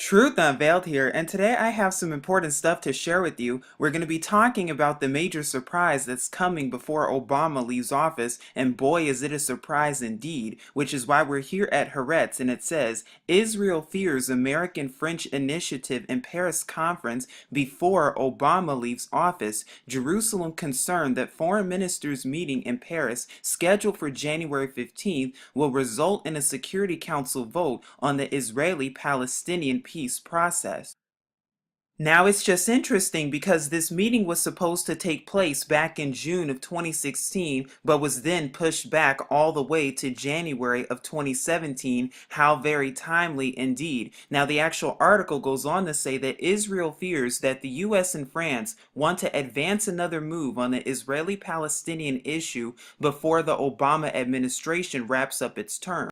Truth Unveiled here, and today I have some important stuff to share with you. We're going to be talking about the major surprise that's coming before Obama leaves office, and boy is it a surprise indeed, which is why we're here at Haaretz, and it says, Israel fears American-French initiative in Paris conference before Obama leaves office. Jerusalem concerned that foreign ministers meeting in Paris, scheduled for January 15th, will result in a Security Council vote on the Israeli-Palestinian peace process. Now it's just interesting because this meeting was supposed to take place back in June of 2016, but was then pushed back all the way to January of 2017. How very timely indeed. Now the actual article goes on to say that Israel fears that the US and France want to advance another move on the Israeli-Palestinian issue before the Obama administration wraps up its term.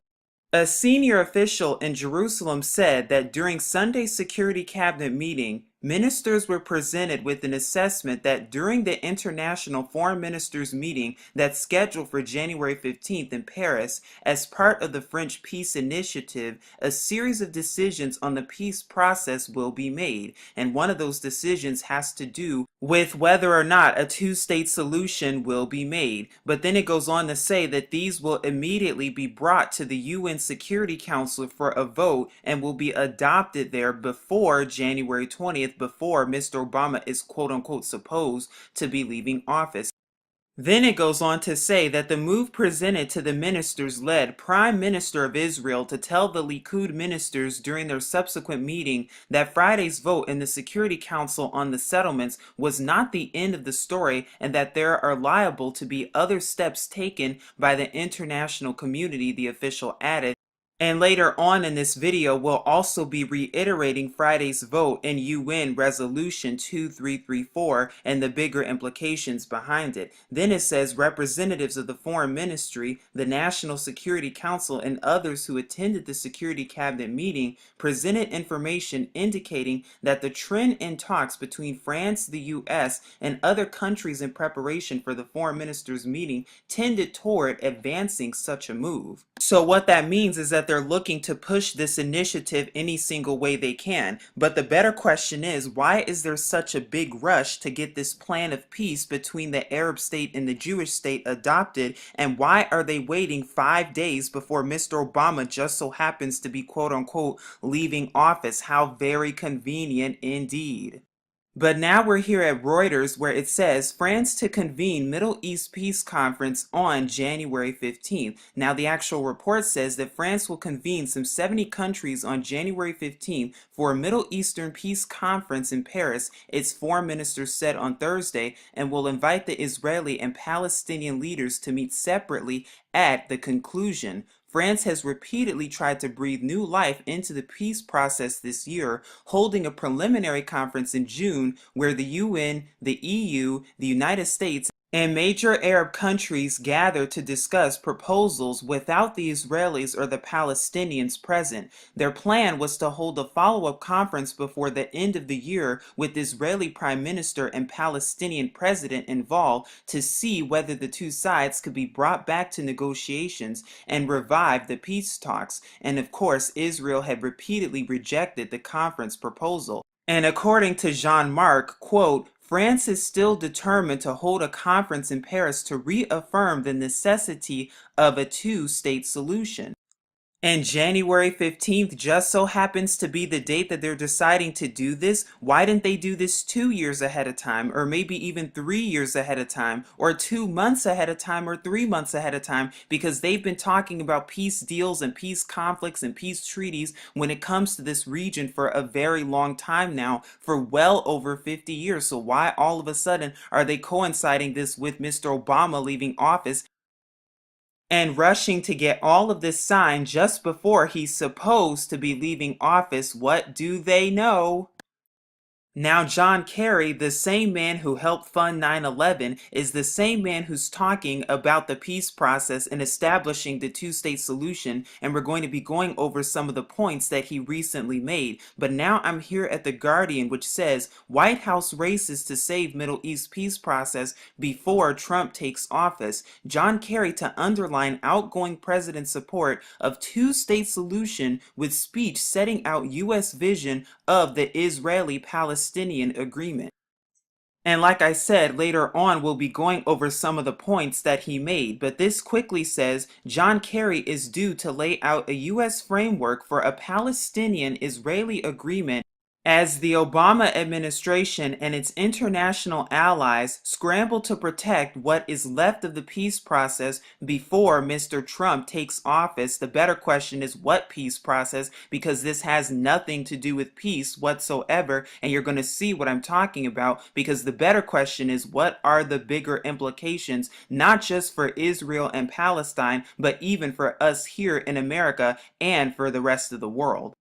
A senior official in Jerusalem said that during Sunday's Security Cabinet meeting, ministers were presented with an assessment that during the International Foreign Ministers meeting that's scheduled for January 15th in Paris, as part of the French Peace Initiative, a series of decisions on the peace process will be made, and one of those decisions has to do with whether or not a two-state solution will be made. But then it goes on to say that these will immediately be brought to the UN Security Council for a vote and will be adopted there before January 20th, before Mr. Obama is quote-unquote supposed to be leaving office. Then it goes on to say that the move presented to the ministers led Prime Minister of Israel to tell the Likud ministers during their subsequent meeting that Friday's vote in the Security Council on the settlements was not the end of the story and that there are liable to be other steps taken by the international community, the official added. And later on in this video, we'll also be reiterating Friday's vote in UN Resolution 2334 and the bigger implications behind it. Then it says representatives of the Foreign Ministry, the National Security Council, and others who attended the Security Cabinet meeting presented information indicating that the trend in talks between France, the US, and other countries in preparation for the Foreign Ministers meeting tended toward advancing such a move. So what that means is that they're looking to push this initiative any single way they can. But the better question is, why is there such a big rush to get this plan of peace between the Arab state and the Jewish state adopted? And why are they waiting 5 days before Mr. Obama just so happens to be quote unquote leaving office? How very convenient indeed. But now we're here at Reuters where it says France to convene Middle East Peace Conference on January 15th. Now the actual report says that France will convene some 70 countries on January 15th for a Middle Eastern Peace Conference in Paris, its foreign minister said on Thursday, and will invite the Israeli and Palestinian leaders to meet separately at the conclusion. France has repeatedly tried to breathe new life into the peace process this year, holding a preliminary conference in June where the UN, the EU, the United States, and major Arab countries gather to discuss proposals without the Israelis or the Palestinians present. Their plan was to hold a follow-up conference before the end of the year with Israeli Prime Minister and Palestinian President involved to see whether the two sides could be brought back to negotiations and revive the peace talks. And of course, Israel had repeatedly rejected the conference proposal. And according to Jean-Marc, quote, France is still determined to hold a conference in Paris to reaffirm the necessity of a two-state solution. And January 15th just so happens to be the date that they're deciding to do this. Why didn't they do this 2 years ahead of time, or maybe even 3 years ahead of time, or 2 months ahead of time, or 3 months ahead of time? Because they've been talking about peace deals and peace conflicts and peace treaties when it comes to this region for a very long time now, for well over 50 years. So why all of a sudden are they coinciding this with Mr. Obama leaving office and rushing to get all of this signed just before he's supposed to be leaving office? What do they know? Now, John Kerry, the same man who helped fund 9/11, is the same man who's talking about the peace process and establishing the two-state solution, and we're going to be going over some of the points that he recently made. But now I'm here at The Guardian, which says White House races to save Middle East peace process before Trump takes office. John Kerry to underline outgoing president's support of two-state solution with speech setting out U.S. vision of the Israeli-Palestinian agreement. And like I said, later on we'll be going over some of the points that he made, but this quickly says John Kerry is due to lay out a U.S. framework for a Palestinian-Israeli agreement as the Obama administration and its international allies scramble to protect what is left of the peace process before Mr. Trump takes office. The better question is what peace process, because this has nothing to do with peace whatsoever, and you're going to see what I'm talking about, because the better question is what are the bigger implications, not just for Israel and Palestine, but even for us here in America and for the rest of the world.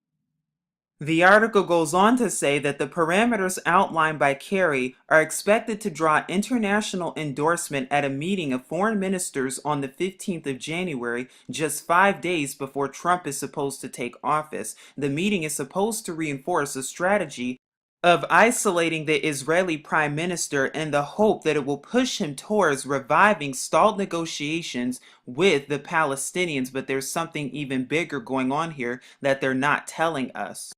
The article goes on to say that the parameters outlined by Kerry are expected to draw international endorsement at a meeting of foreign ministers on the 15th of January, just 5 days before Trump is supposed to take office. The meeting is supposed to reinforce a strategy of isolating the Israeli prime minister in the hope that it will push him towards reviving stalled negotiations with the Palestinians. But there's something even bigger going on here that they're not telling us.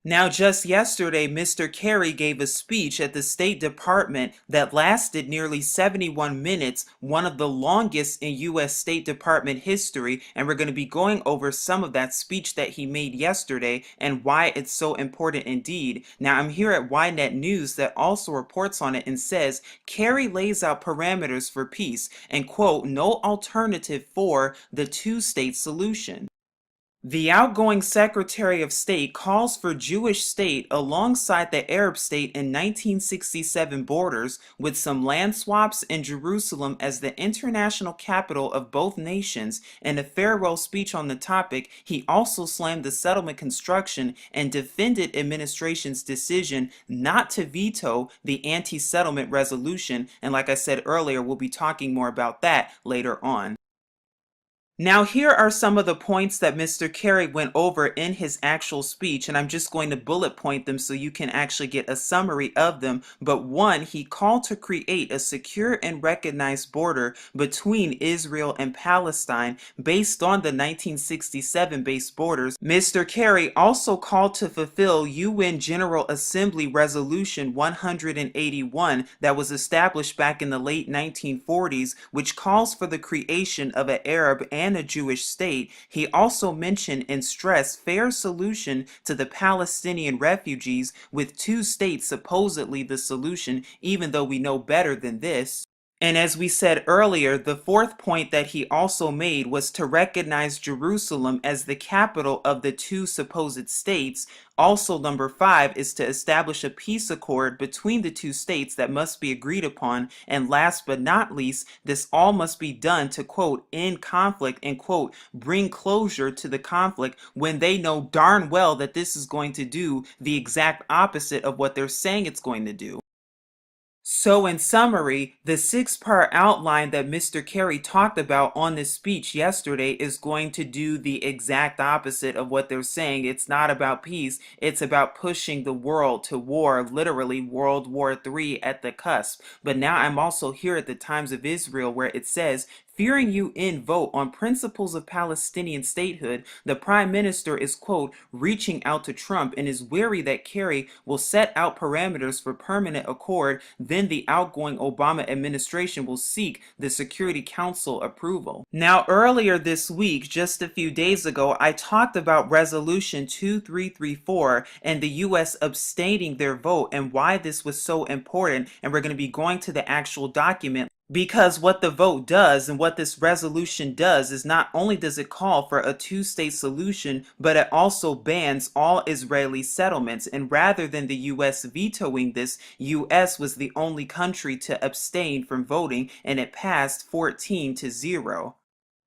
Now, just yesterday, Mr. Kerry gave a speech at the State Department that lasted nearly 71 minutes, one of the longest in U.S. State Department history, and we're going to be going over some of that speech that he made yesterday and why it's so important indeed. Now, I'm here at Ynet News that also reports on it and says, Kerry lays out parameters for peace and, quote, no alternative for the two-state solution. The outgoing Secretary of State calls for Jewish state alongside the Arab state in 1967 borders, with some land swaps and Jerusalem as the international capital of both nations. In a farewell speech on the topic, he also slammed the settlement construction and defended administration's decision not to veto the anti-settlement resolution. And like I said earlier, we'll be talking more about that later on. Now, here are some of the points that Mr. Kerry went over in his actual speech, and I'm just going to bullet point them so you can actually get a summary of them. But one, he called to create a secure and recognized border between Israel and Palestine based on the 1967-based borders. Mr. Kerry also called to fulfill UN General Assembly Resolution 181 that was established back in the late 1940s, which calls for the creation of an Arab and a Jewish state. He also mentioned and stressed fair solution to the Palestinian refugees, with two states supposedly the solution, even though we know better than this. And as we said earlier, the fourth point that he also made was to recognize Jerusalem as the capital of the two supposed states. Also, number 5 is to establish a peace accord between the two states that must be agreed upon. And last but not least, this all must be done to, quote, end conflict and, quote, bring closure to the conflict, when they know darn well that this is going to do the exact opposite of what they're saying it's going to do. So in summary, the 6-part outline that Mr. Kerry talked about on this speech yesterday is going to do the exact opposite of what they're saying. It's not about peace, it's about pushing the world to war, literally World War III at the cusp. But now I'm also here at the Times of Israel, where it says, fearing UN vote on principles of Palestinian statehood, the Prime Minister is, quote, reaching out to Trump and is wary that Kerry will set out parameters for permanent accord. Then the outgoing Obama administration will seek the Security Council approval. Now, earlier this week, just a few days ago, I talked about Resolution 2334 and the U.S. abstaining their vote and why this was so important. And we're going to be going to the actual document. Because what the vote does and what this resolution does is not only does it call for a two-state solution, but it also bans all Israeli settlements. And rather than the U.S. vetoing this, U.S. was the only country to abstain from voting, and it passed 14-0.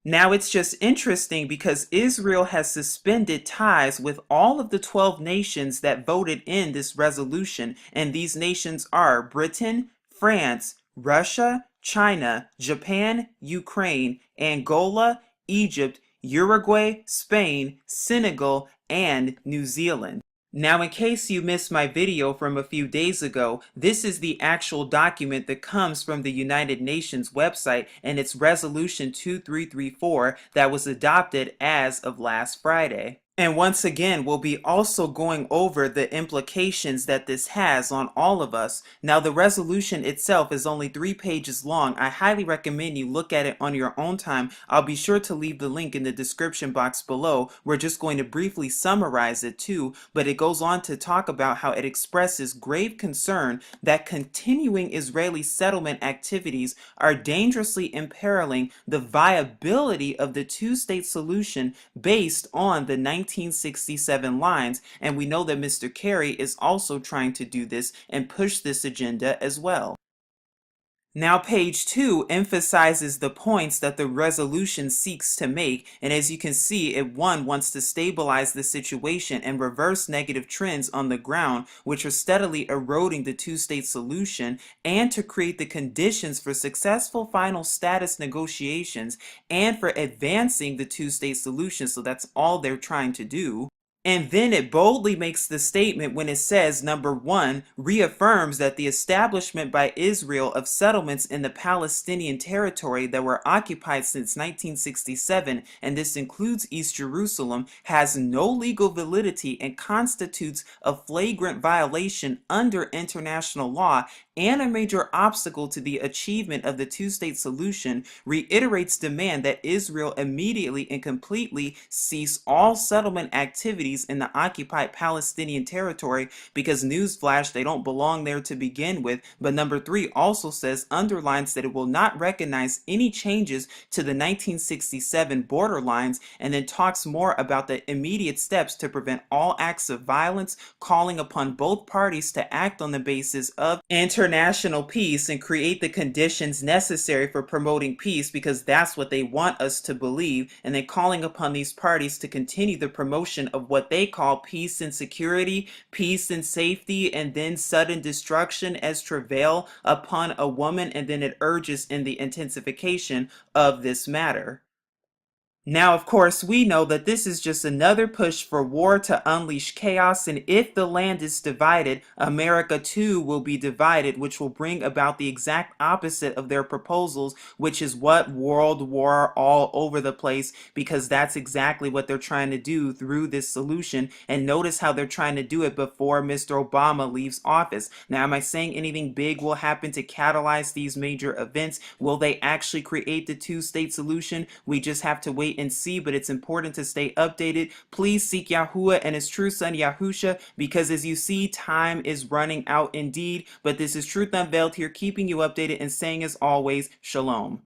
Now it's just interesting because Israel has suspended ties with all of the 12 nations that voted in this resolution, and these nations are Britain, France, Russia, China, Japan, Ukraine, Angola, Egypt, Uruguay, Spain, Senegal, and New Zealand. Now, in case you missed my video from a few days ago, this is the actual document that comes from the United Nations website, and it's Resolution 2334 that was adopted as of last Friday. And once again, we'll be also going over the implications that this has on all of us. Now, the resolution itself is only 3 pages long. I highly recommend you look at it on your own time. I'll be sure to leave the link in the description box below. We're just going to briefly summarize it too, but it goes on to talk about how it expresses grave concern that continuing Israeli settlement activities are dangerously imperiling the viability of the two-state solution based on the 1967 lines, and we know that Mr. Kerry is also trying to do this and push this agenda as well. Now, page 2 emphasizes the points that the resolution seeks to make, and as you can see, it wants to stabilize the situation and reverse negative trends on the ground, which are steadily eroding the two-state solution, and to create the conditions for successful final status negotiations and for advancing the two-state solution. So that's all they're trying to do. And then it boldly makes the statement when it says, number one, reaffirms that the establishment by Israel of settlements in the Palestinian territory that were occupied since 1967, and this includes East Jerusalem, has no legal validity and constitutes a flagrant violation under international law and a major obstacle to the achievement of the two-state solution, reiterates demand that Israel immediately and completely cease all settlement activities in the occupied Palestinian territory, because newsflash, they don't belong there to begin with. But number 3 also underlines that it will not recognize any changes to the 1967 border lines, and then talks more about the immediate steps to prevent all acts of violence, calling upon both parties to act on the basis of international peace and create the conditions necessary for promoting peace, because that's what they want us to believe, and then calling upon these parties to continue the promotion of what they call peace and security, peace and safety, and then sudden destruction as travail upon a woman, and then it urges in the intensification of this matter. Now, of course, we know that this is just another push for war to unleash chaos, and if the land is divided, America too will be divided, which will bring about the exact opposite of their proposals, which is what? World war all over the place, because that's exactly what they're trying to do through this solution. And notice how they're trying to do it before Mr. Obama leaves office. Now, am I saying anything big will happen to catalyze these major events? Will they actually create the two-state solution? We just have to wait and see, but it's important to stay updated. Please seek Yahuwah and his true son Yahusha, because as you see, time is running out indeed. But this is Truth Unveiled here, keeping you updated and saying as always, Shalom.